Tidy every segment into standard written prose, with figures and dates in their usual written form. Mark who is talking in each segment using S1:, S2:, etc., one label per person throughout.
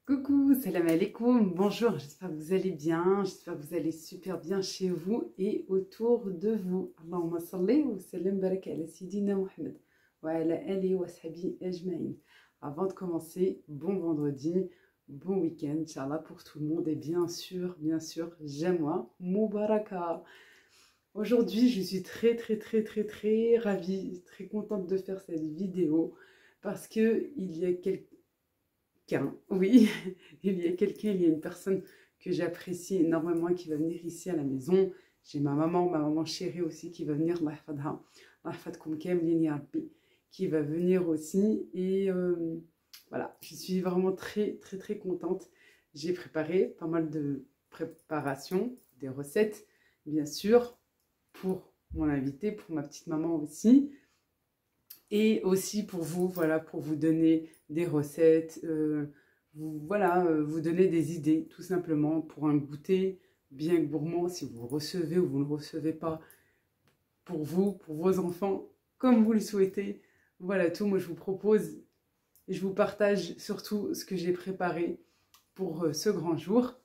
S1: Coucou, salam alaikum, bonjour, j'espère que vous allez bien, j'espère que vous allez super bien chez vous et autour de vous. Allahumma salli wa sallim baraka ala Sayyidina Muhammad wa ala alihi wa sahbihi ajma'in. Avant de commencer, bon vendredi, bon week-end, Inch'Allah pour tout le monde et bien sûr, Jamwa Moubaraka. Aujourd'hui, je suis très ravie, très contente de faire cette vidéo parce que il y a oui, il y a une personne que j'apprécie énormément qui va venir ici à la maison. J'ai ma maman chérie aussi qui va venir, qui va venir aussi. Et voilà, je suis vraiment très contente. J'ai préparé pas mal de préparations, des recettes, bien sûr, pour mon invité, pour ma petite maman aussi. Et aussi pour vous, voilà, pour vous donner des recettes, vous donner des idées, tout simplement, pour un goûter bien gourmand, si vous le recevez ou vous ne le recevez pas, pour vous, pour vos enfants, comme vous le souhaitez. Voilà tout, moi je vous propose et je vous partage surtout ce que j'ai préparé pour ce grand jour,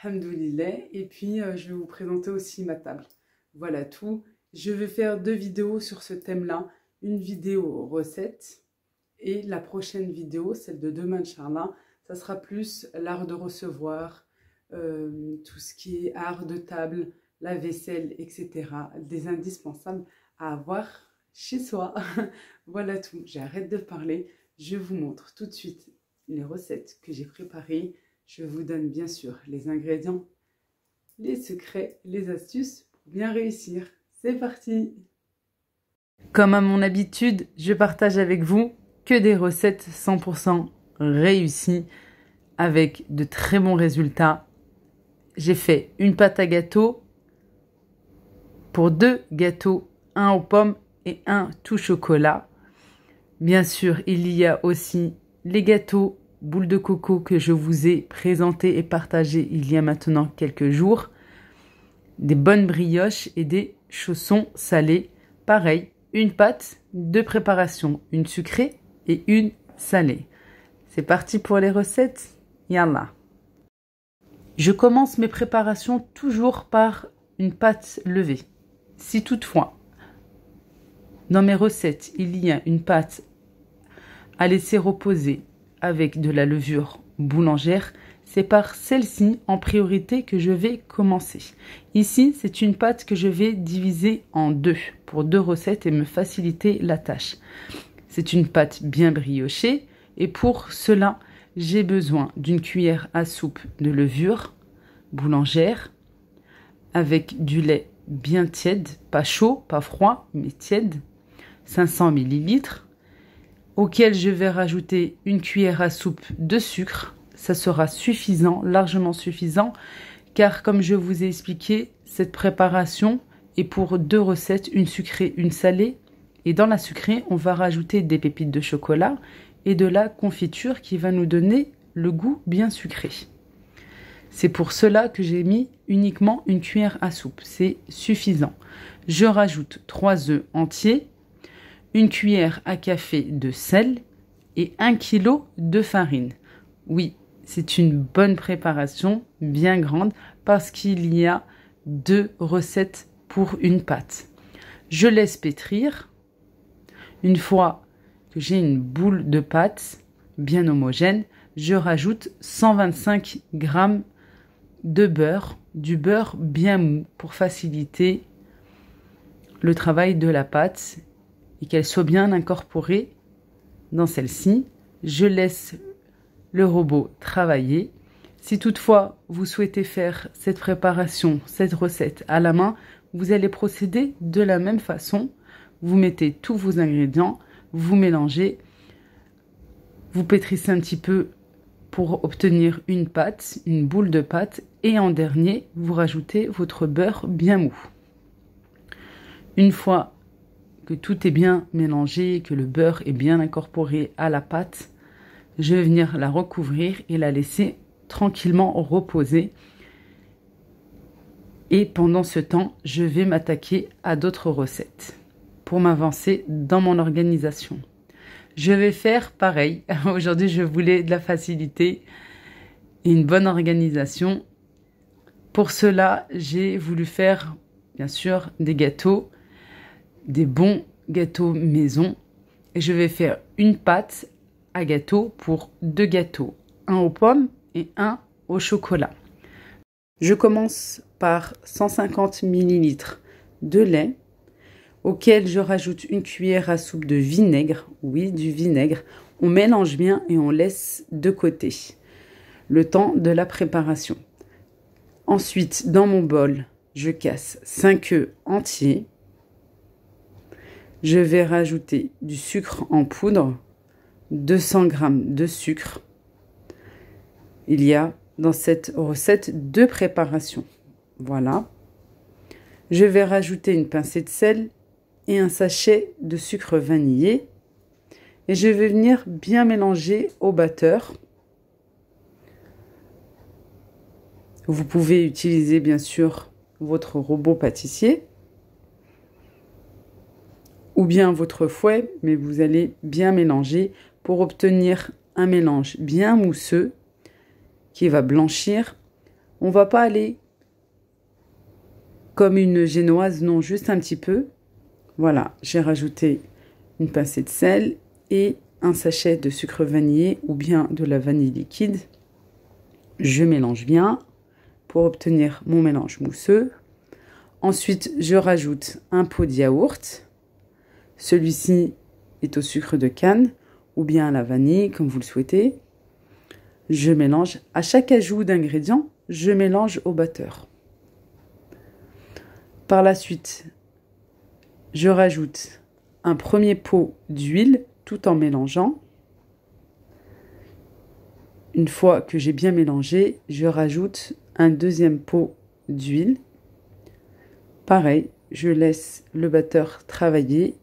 S1: Alhamdoulilah, et puis je vais vous présenter aussi ma table. Voilà tout, je vais faire 2 vidéos sur ce thème-là, une vidéo recette et la prochaine vidéo, celle de demain, Inch'Allah, ça sera plus l'art de recevoir, tout ce qui est art de table, la vaisselle, etc. Des indispensables à avoir chez soi. Voilà tout, j'arrête de parler, je vous montre tout de suite les recettes que j'ai préparées. Je vous donne bien sûr les ingrédients, les secrets, les astuces pour bien réussir. C'est parti! Comme à mon habitude, je partage avec vous que des recettes 100% réussies avec de très bons résultats. J'ai fait une pâte à gâteau pour 2 gâteaux, un aux pommes et un tout chocolat. Bien sûr, il y a aussi les gâteaux boules de coco que je vous ai présentés et partagés il y a maintenant quelques jours. Des bonnes brioches et des chaussons salés. Pareil. Une pâte, 2 préparations, une sucrée et une salée. C'est parti pour les recettes. Yallah. Je commence mes préparations toujours par une pâte levée. Si toutefois, dans mes recettes, il y a une pâte à laisser reposer avec de la levure boulangère, c'est par celle-ci en priorité que je vais commencer. Ici, c'est une pâte que je vais diviser en 2 pour 2 recettes et me faciliter la tâche. C'est une pâte bien briochée et pour cela, j'ai besoin d'une cuillère à soupe de levure boulangère avec du lait bien tiède, pas chaud, pas froid, mais tiède, 500 ml, auquel je vais rajouter une cuillère à soupe de sucre. Ça sera suffisant, largement suffisant, car comme je vous ai expliqué, cette préparation est pour 2 recettes, une sucrée, une salée. Et dans la sucrée, on va rajouter des pépites de chocolat et de la confiture qui va nous donner le goût bien sucré. C'est pour cela que j'ai mis uniquement une cuillère à soupe, c'est suffisant. Je rajoute 3 œufs entiers, une cuillère à café de sel et 1 kg de farine. Oui, c'est une bonne préparation, bien grande, parce qu'il y a 2 recettes pour une pâte. Je laisse pétrir. Une fois que j'ai une boule de pâte bien homogène, je rajoute 125 g de beurre, du beurre bien mou pour faciliter le travail de la pâte et qu'elle soit bien incorporée dans celle-ci. Je laisse le robot travailler. Si toutefois vous souhaitez faire cette préparation, cette recette à la main, vous allez procéder de la même façon. Vous mettez tous vos ingrédients, vous mélangez, vous pétrissez un petit peu pour obtenir une pâte, une boule de pâte, et en dernier, vous rajoutez votre beurre bien mou. Une fois que tout est bien mélangé, que le beurre est bien incorporé à la pâte, je vais venir la recouvrir et la laisser tranquillement reposer. Et pendant ce temps, je vais m'attaquer à d'autres recettes pour m'avancer dans mon organisation. Je vais faire pareil. Aujourd'hui, je voulais de la facilité. et une bonne organisation. Pour cela, j'ai voulu faire, bien sûr, des gâteaux, des bons gâteaux maison. Et je vais faire une pâte à gâteau pour 2 gâteaux, un aux pommes et un au chocolat. Je commence par 150 ml de lait, auquel je rajoute une cuillère à soupe de vinaigre. Oui, du vinaigre. On mélange bien et on laisse de côté le temps de la préparation. Ensuite, dans mon bol, je casse 5 œufs entiers. Je vais rajouter du sucre en poudre, 200 g de sucre. Il y a dans cette recette 2 préparations. Voilà. Je vais rajouter une pincée de sel et un sachet de sucre vanillé. Et je vais venir bien mélanger au batteur. Vous pouvez utiliser bien sûr votre robot pâtissier ou bien votre fouet, mais vous allez bien mélanger pour obtenir un mélange bien mousseux qui va blanchir. On ne va pas aller comme une génoise, non, juste un petit peu. Voilà, j'ai rajouté une pincée de sel et un sachet de sucre vanillé ou bien de la vanille liquide. Je mélange bien pour obtenir mon mélange mousseux. Ensuite, je rajoute un pot de yaourt. Celui-ci est au sucre de canne ou bien à la vanille, comme vous le souhaitez. Je mélange. À chaque ajout d'ingrédients, je mélange au batteur. Par la suite, je rajoute un premier pot d'huile tout en mélangeant. Une fois que j'ai bien mélangé, je rajoute un deuxième pot d'huile. Pareil, je laisse le batteur travailler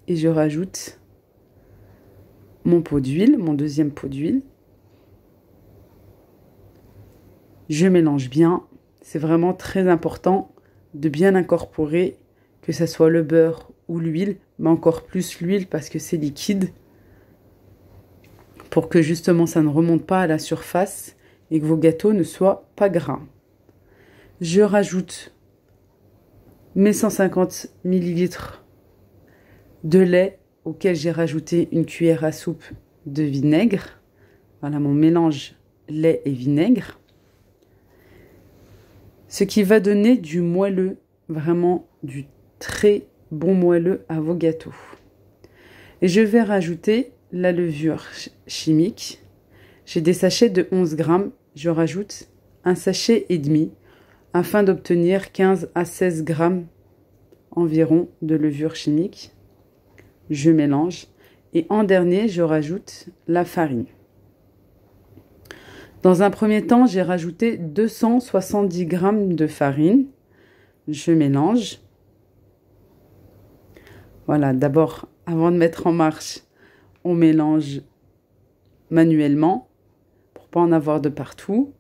S1: et je rajoute mon pot d'huile, mon deuxième pot d'huile. Je mélange bien. C'est vraiment très important de bien incorporer, que ce soit le beurre ou l'huile, mais encore plus l'huile parce que c'est liquide, pour que justement ça ne remonte pas à la surface et que vos gâteaux ne soient pas gras. Je rajoute mes 150 ml de lait auquel j'ai rajouté une cuillère à soupe de vinaigre. Voilà mon mélange lait et vinaigre. Ce qui va donner du moelleux, vraiment du très bon moelleux à vos gâteaux. Et je vais rajouter la levure chimique. J'ai des sachets de 11 grammes. Je rajoute un sachet et demi afin d'obtenir 15 à 16 grammes environ de levure chimique. Je mélange et en dernier, je rajoute la farine. Dans un premier temps, j'ai rajouté 270 grammes de farine. Je mélange. Voilà, d'abord, avant de mettre en marche, on mélange manuellement pour ne pas en avoir de partout.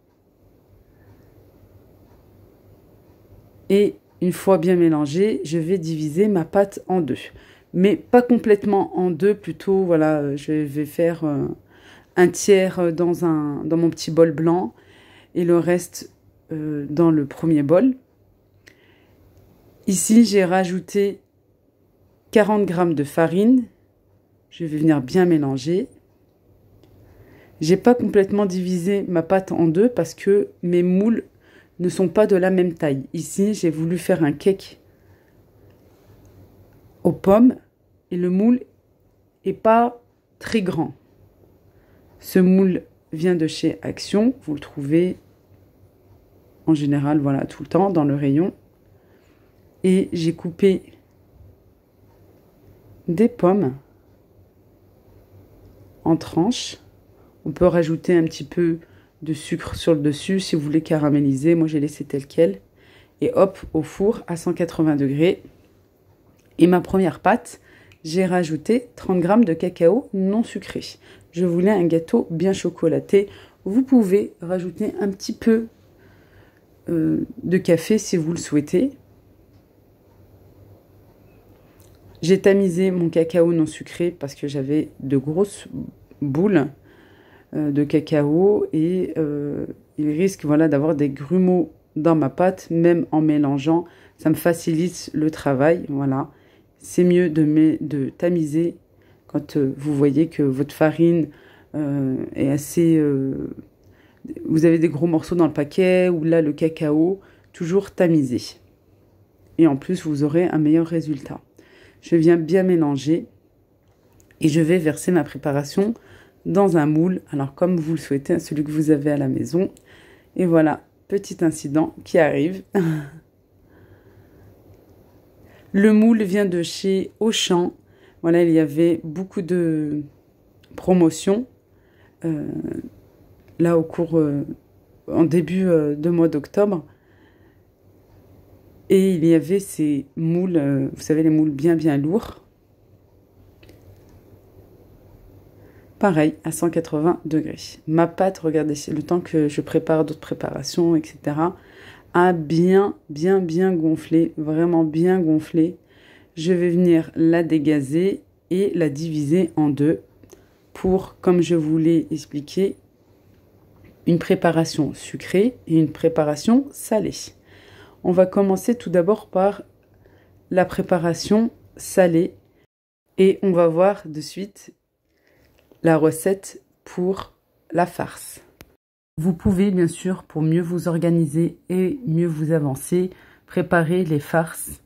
S1: Et une fois bien mélangé, je vais diviser ma pâte en deux. Mais pas complètement en deux, plutôt, voilà, je vais faire un tiers dans mon petit bol blanc et le reste dans le premier bol. Ici, j'ai rajouté 40 g de farine. Je vais venir bien mélanger. J'ai pas complètement divisé ma pâte en deux parce que mes moules ne sont pas de la même taille. Ici, j'ai voulu faire un cake aux pommes et le moule est pas très grand. Ce moule vient de chez Action. Vous le trouvez en général, voilà, tout le temps dans le rayon. Et j'ai coupé des pommes en tranches. On peut rajouter un petit peu de sucre sur le dessus si vous voulez caraméliser. Moi, j'ai laissé tel quel. Et hop, au four à 180 degrés. Et ma première pâte, j'ai rajouté 30 g de cacao non sucré. Je voulais un gâteau bien chocolaté. Vous pouvez rajouter un petit peu de café si vous le souhaitez. J'ai tamisé mon cacao non sucré parce que j'avais de grosses boules. de cacao et il risque voilà, d'avoir des grumeaux dans ma pâte, même en mélangeant. Ça me facilite le travail, voilà. C'est mieux de tamiser quand vous voyez que votre farine est assez... vous avez des gros morceaux dans le paquet ou là le cacao, toujours tamiser. Et en plus, vous aurez un meilleur résultat. Je viens bien mélanger et je vais verser ma préparation dans un moule. Alors, comme vous le souhaitez, celui que vous avez à la maison. Et voilà, petit incident qui arrive. Le moule vient de chez Auchan. Voilà, il y avait beaucoup de promotions. Là, en début de mois d'octobre. Et il y avait ces moules, vous savez, les moules bien lourds. Pareil, à 180 degrés. Ma pâte, regardez, le temps que je prépare d'autres préparations, etc., a bien gonflé, vraiment bien gonflé. Je vais venir la dégazer et la diviser en deux pour, comme je vous l'ai expliqué, une préparation sucrée et une préparation salée. On va commencer tout d'abord par la préparation salée et on va voir de suite la recette pour la farce. Vous pouvez bien sûr, pour mieux vous organiser et mieux vous avancer, préparer les farces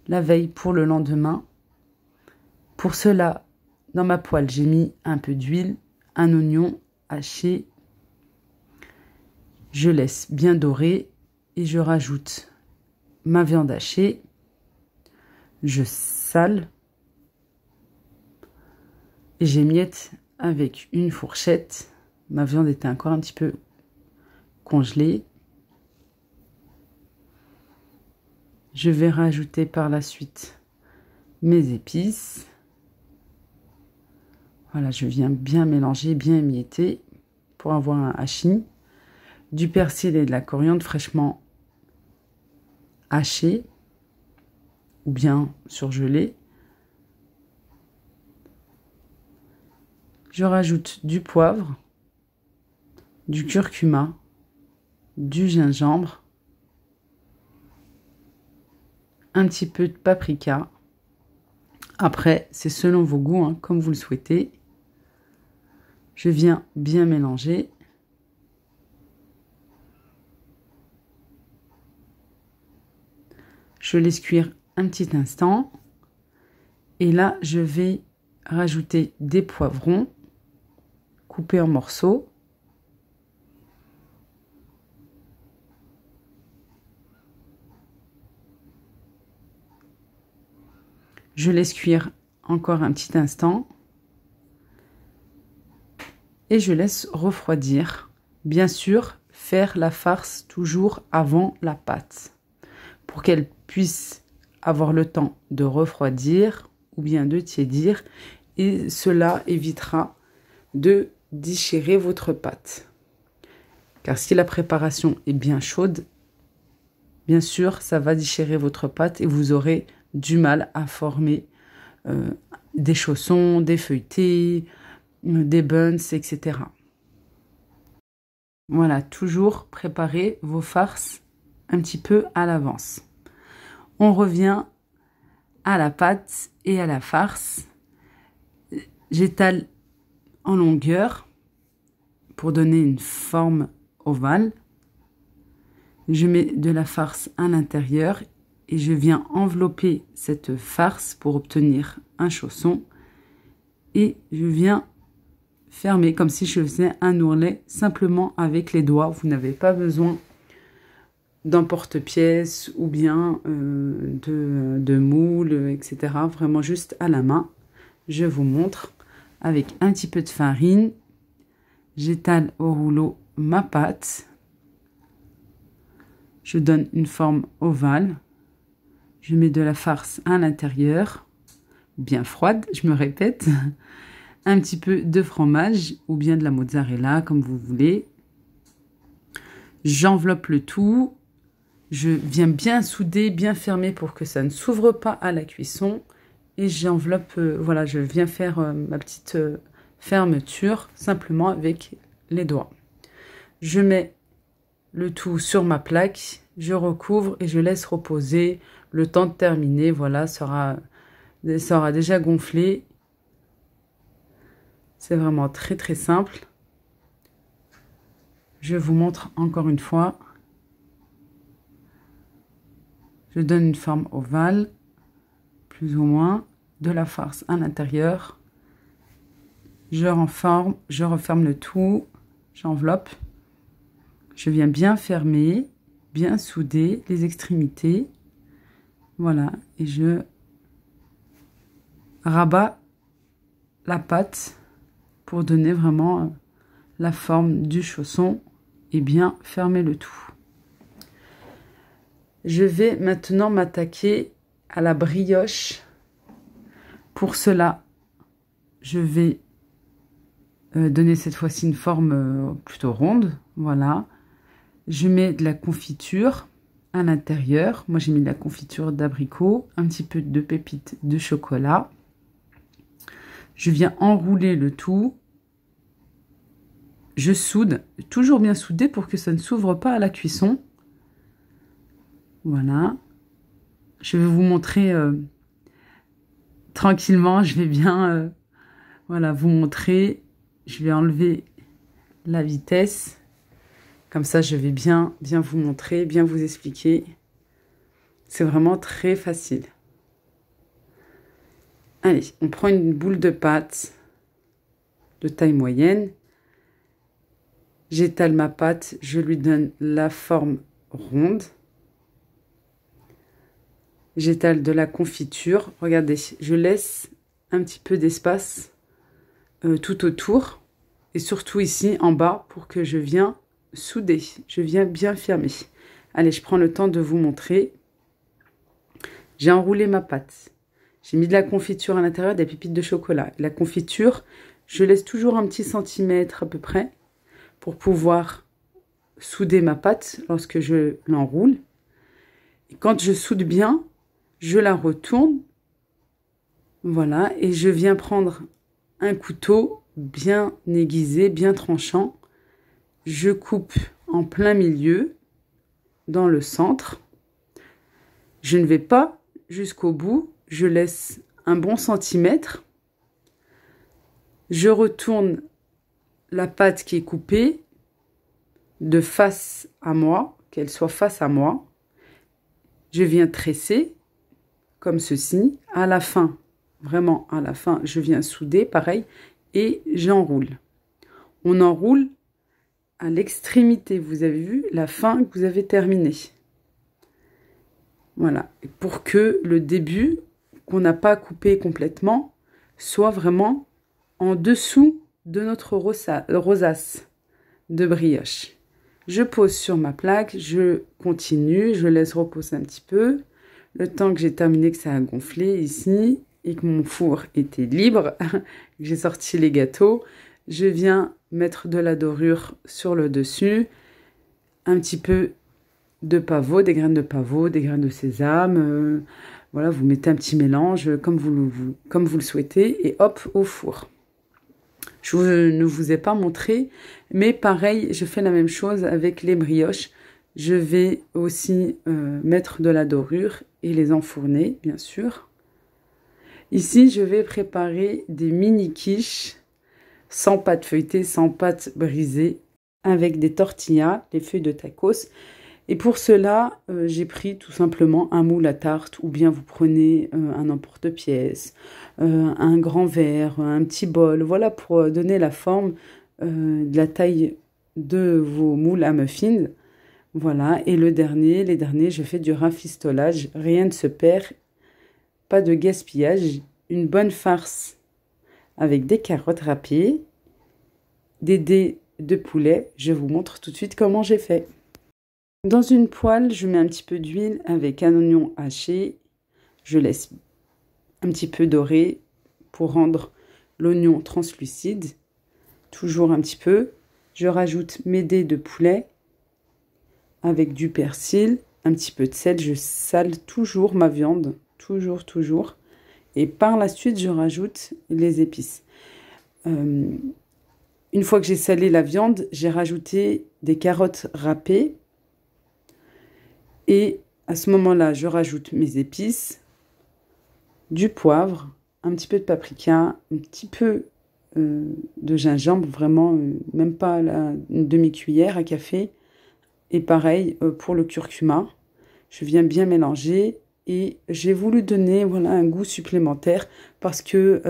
S1: la veille pour le lendemain. Pour cela, dans ma poêle, j'ai mis un peu d'huile, un oignon haché. Je laisse bien dorer et je rajoute ma viande hachée, je sale et j'émiette avec une fourchette. Ma viande était encore un petit peu congelée. Je vais rajouter par la suite mes épices. Voilà, je viens bien mélanger, bien émietter pour avoir un hachis. Du persil et de la coriandre fraîchement haché ou bien surgelé. Je rajoute du poivre, du curcuma, du gingembre, un petit peu de paprika. Après, c'est selon vos goûts, hein, comme vous le souhaitez. Je viens bien mélanger. Je laisse cuire un petit instant. Et là, je vais rajouter des poivrons coupés en morceaux. Je laisse cuire encore un petit instant. Et je laisse refroidir. Bien sûr, faire la farce toujours avant la pâte, pour qu'elle puisse avoir le temps de refroidir ou bien de tiédir, et cela évitera de déchirer votre pâte. Car si la préparation est bien chaude, bien sûr, ça va déchirer votre pâte et vous aurez du mal à former des chaussons, des feuilletés, des buns, etc. Voilà, toujours préparer vos farces un petit peu à l'avance. On revient à la pâte et à la farce. J'étale en longueur pour donner une forme ovale. Je mets de la farce à l'intérieur et je viens envelopper cette farce pour obtenir un chausson. Et je viens fermer comme si je faisais un ourlet simplement avec les doigts. Vous n'avez pas besoin d'un porte-pièce ou bien de moule, etc. Vraiment juste à la main. Je vous montre avec un petit peu de farine. J'étale au rouleau ma pâte. Je donne une forme ovale. Je mets de la farce à l'intérieur, bien froide, je me répète. Un petit peu de fromage ou bien de la mozzarella, comme vous voulez. J'enveloppe le tout. Je viens bien souder, bien fermer pour que ça ne s'ouvre pas à la cuisson. Et j'enveloppe, voilà, je viens faire ma petite fermeture simplement avec les doigts. Je mets le tout sur ma plaque, je recouvre et je laisse reposer le temps de terminer. Voilà, ça aura déjà gonflé. C'est vraiment très très simple. Je vous montre encore une fois. Je donne une forme ovale, plus ou moins, de la farce à l'intérieur. Je referme le tout, j'enveloppe. Je viens bien fermer, bien souder les extrémités. Voilà, et je rabats la pâte pour donner vraiment la forme du chausson et bien fermer le tout. Je vais maintenant m'attaquer à la brioche. Pour cela, je vais donner cette fois-ci une forme plutôt ronde. Voilà. Je mets de la confiture à l'intérieur. Moi, j'ai mis de la confiture d'abricot, un petit peu de pépites de chocolat. Je viens enrouler le tout. Je soude, toujours bien soudé pour que ça ne s'ouvre pas à la cuisson. Voilà. Je vais vous montrer tranquillement. Je vais bien voilà, vous montrer. Je vais enlever la vitesse. Comme ça, je vais bien vous montrer, bien vous expliquer. C'est vraiment très facile. Allez, on prend une boule de pâte de taille moyenne. J'étale ma pâte, je lui donne la forme ronde. J'étale de la confiture. Regardez, je laisse un petit peu d'espace tout autour. Et surtout ici, en bas, pour que je vienne souder. Je viens bien fermer. Allez, je prends le temps de vous montrer. J'ai enroulé ma pâte. J'ai mis de la confiture à l'intérieur, des pépites de chocolat. La confiture, je laisse toujours un petit centimètre à peu près pour pouvoir souder ma pâte lorsque je l'enroule. Et quand je soude bien, je la retourne. Voilà, et je viens prendre un couteau bien aiguisé, bien tranchant. Je coupe en plein milieu, dans le centre. Je ne vais pas jusqu'au bout, je laisse un bon centimètre. Je retourne la pâte qui est coupée de face à moi, qu'elle soit face à moi. Je viens tresser comme ceci. À la fin, vraiment à la fin, je viens souder, pareil, et j'enroule. On enroule à l'extrémité, vous avez vu, la fin que vous avez terminée. Voilà, pour que le début, qu'on n'a pas coupé complètement, soit vraiment en dessous de notre rosace de brioche. Je pose sur ma plaque, je continue, je laisse reposer un petit peu. Le temps que j'ai terminé, que ça a gonflé ici et que mon four était libre, que j'ai sorti les gâteaux, je viens mettre de la dorure sur le dessus, un petit peu de pavot, des graines de pavot, des graines de sésame. Voilà, vous mettez un petit mélange comme vous le souhaitez et hop, au four. Je ne vous ai pas montré, mais pareil, je fais la même chose avec les brioches. Je vais aussi mettre de la dorure et les enfourner, bien sûr. Ici, je vais préparer des mini quiches sans pâte feuilletée, sans pâte brisée, avec des tortillas, des feuilles de tacos. Et pour cela, j'ai pris tout simplement un moule à tarte, ou bien vous prenez un emporte-pièce, un grand verre, un petit bol, voilà, pour donner la forme de la taille de vos moules à muffins. Voilà, et les derniers, je fais du rafistolage, rien ne se perd, pas de gaspillage, une bonne farce avec des carottes râpées, des dés de poulet. Je vous montre tout de suite comment j'ai fait. Dans une poêle, je mets un petit peu d'huile avec un oignon haché. Je laisse un petit peu dorer pour rendre l'oignon translucide. Toujours un petit peu. Je rajoute mes dés de poulet avec du persil, un petit peu de sel. Je sale toujours ma viande, toujours. Et par la suite, je rajoute les épices. Une fois que j'ai salé la viande, j'ai rajouté des carottes râpées. Et à ce moment-là, je rajoute mes épices, du poivre, un petit peu de paprika, un petit peu de gingembre, vraiment, même pas une demi-cuillère à café. Et pareil pour le curcuma. Je viens bien mélanger et j'ai voulu donner voilà, un goût supplémentaire parce que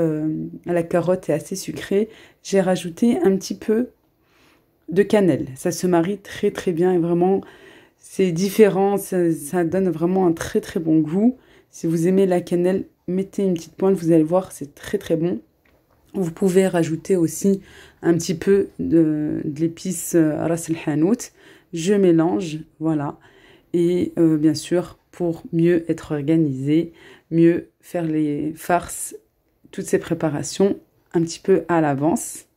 S1: la carotte est assez sucrée. J'ai rajouté un petit peu de cannelle. Ça se marie très très bien et vraiment c'est différent. Ça donne vraiment un très très bon goût. Si vous aimez la cannelle, mettez une petite pointe, vous allez voir, c'est très très bon. Vous pouvez rajouter aussi un petit peu de l'épice ras el hanout. Je mélange, voilà. Et bien sûr, pour mieux être organisé, mieux faire les farces, toutes ces préparations un petit peu à l'avance.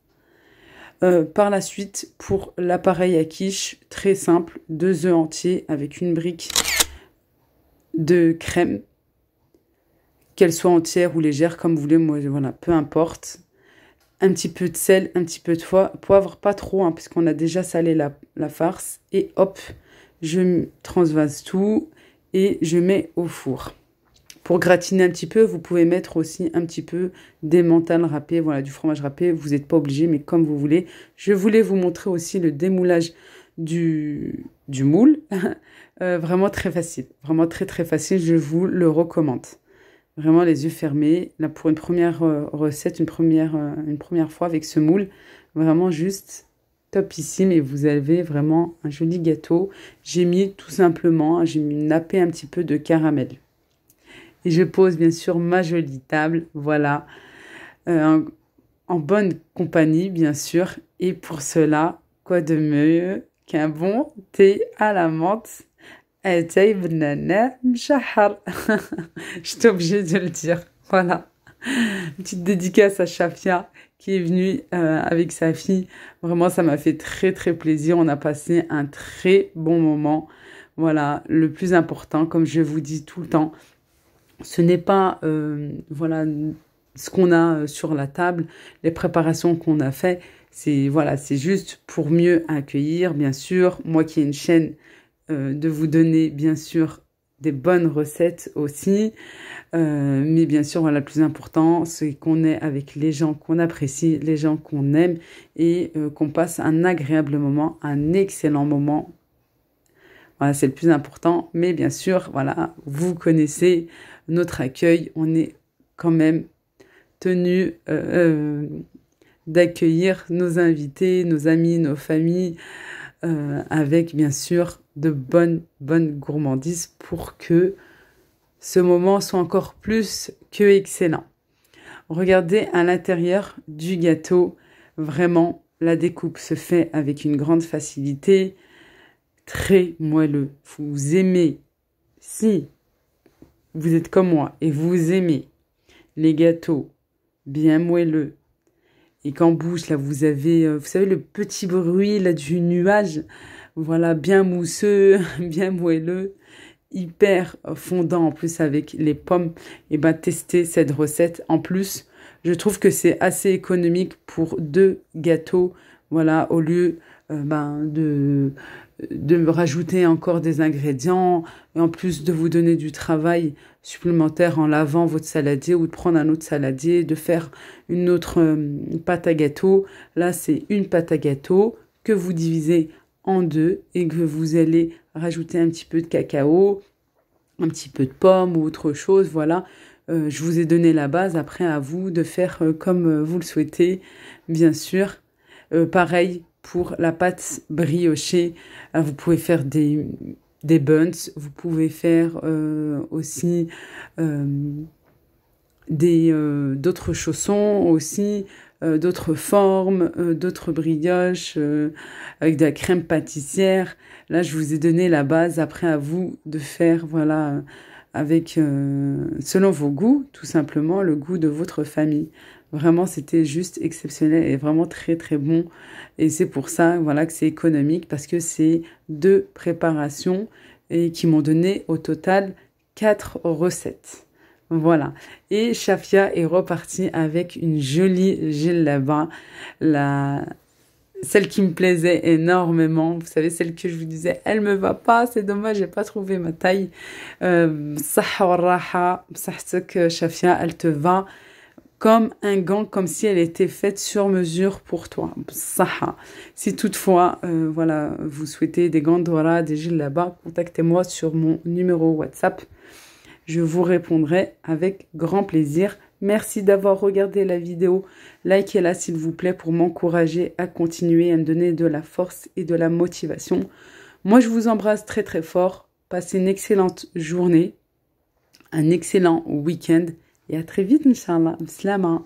S1: Par la suite, pour l'appareil à quiche, très simple, 2 œufs entiers avec une brique de crème, qu'elle soit entière ou légère, comme vous voulez, moi, voilà, peu importe. Un petit peu de sel, un petit peu de poivre, pas trop, hein, puisqu'on a déjà salé la farce. Et hop, je transvase tout et je mets au four. Pour gratiner un petit peu, vous pouvez mettre aussi un petit peu d'emmental râpé, voilà, du fromage râpé. Vous n'êtes pas obligé, mais comme vous voulez. Je voulais vous montrer aussi le démoulage du moule. Vraiment très facile, vraiment très très facile, je vous le recommande. Vraiment les yeux fermés, là pour une première recette, une première fois avec ce moule, vraiment juste topissime et vous avez vraiment un joli gâteau. J'ai mis tout simplement, j'ai nappé un petit peu de caramel. Et je pose bien sûr ma jolie table, voilà, en bonne compagnie bien sûr. Et pour cela, quoi de mieux qu'un bon thé à la menthe. J'étais obligée de le dire. Voilà. Une petite dédicace à Shafia qui est venue avec sa fille. Vraiment, ça m'a fait très très plaisir. On a passé un très bon moment. Voilà, le plus important, comme je vous dis tout le temps, ce n'est pas voilà, ce qu'on a sur la table, les préparations qu'on a fait. C'est voilà, c'est juste pour mieux accueillir, bien sûr. Moi qui ai une chaîne, de vous donner bien sûr des bonnes recettes aussi, mais bien sûr voilà, le plus important c'est qu'on est avec les gens qu'on apprécie, les gens qu'on aime et qu'on passe un agréable moment, un excellent moment. Voilà, c'est le plus important, mais bien sûr voilà, vous connaissez notre accueil, on est quand même tenu d'accueillir nos invités, nos amis, nos familles, avec bien sûr de bonnes gourmandises pour que ce moment soit encore plus que excellent. Regardez à l'intérieur du gâteau, vraiment la découpe se fait avec une grande facilité, très moelleux. Vous aimez, si vous êtes comme moi et vous aimez les gâteaux bien moelleux et qu'en bouche là vous avez, vous savez le petit bruit là du nuage, voilà, bien mousseux, bien moelleux, hyper fondant en plus avec les pommes. Et ben testez cette recette. En plus, je trouve que c'est assez économique pour 2 gâteaux. Voilà, au lieu de me rajouter encore des ingrédients et en plus de vous donner du travail supplémentaire en lavant votre saladier ou de prendre un autre saladier, de faire une autre pâte à gâteau. Là, c'est une pâte à gâteau que vous divisez en 2 et que vous allez rajouter un petit peu de cacao, un petit peu de pomme ou autre chose. Voilà, je vous ai donné la base. Après, à vous de faire comme vous le souhaitez, bien sûr. Pareil pour la pâte briochée. Vous pouvez faire des buns. Vous pouvez faire aussi d'autres chaussons aussi, d'autres formes, d'autres brioches avec de la crème pâtissière. Là, je vous ai donné la base. Après, à vous de faire, voilà, avec, selon vos goûts, tout simplement, le goût de votre famille. Vraiment, c'était juste exceptionnel et vraiment très, très bon. Et c'est pour ça, voilà, que c'est économique parce que c'est 2 préparations et qui m'ont donné au total 4 recettes. Voilà. Et Shafia est repartie avec une jolie djellaba. celle qui me plaisait énormément. Vous savez, celle que je vous disais, elle me va pas, c'est dommage, j'ai pas trouvé ma taille. Saha wa raha, bsahtek Shafia, elle te va comme un gant, comme si elle était faite sur mesure pour toi. Saha. Si toutefois, voilà, vous souhaitez des gants Dora, des gilets là-bas, contactez-moi sur mon numéro WhatsApp. Je vous répondrai avec grand plaisir. Merci d'avoir regardé la vidéo. Likez-la s'il vous plaît pour m'encourager à continuer, à me donner de la force et de la motivation. Moi, je vous embrasse très très fort. Passez une excellente journée, un excellent week-end et à très vite, Inch'Allah. Slama.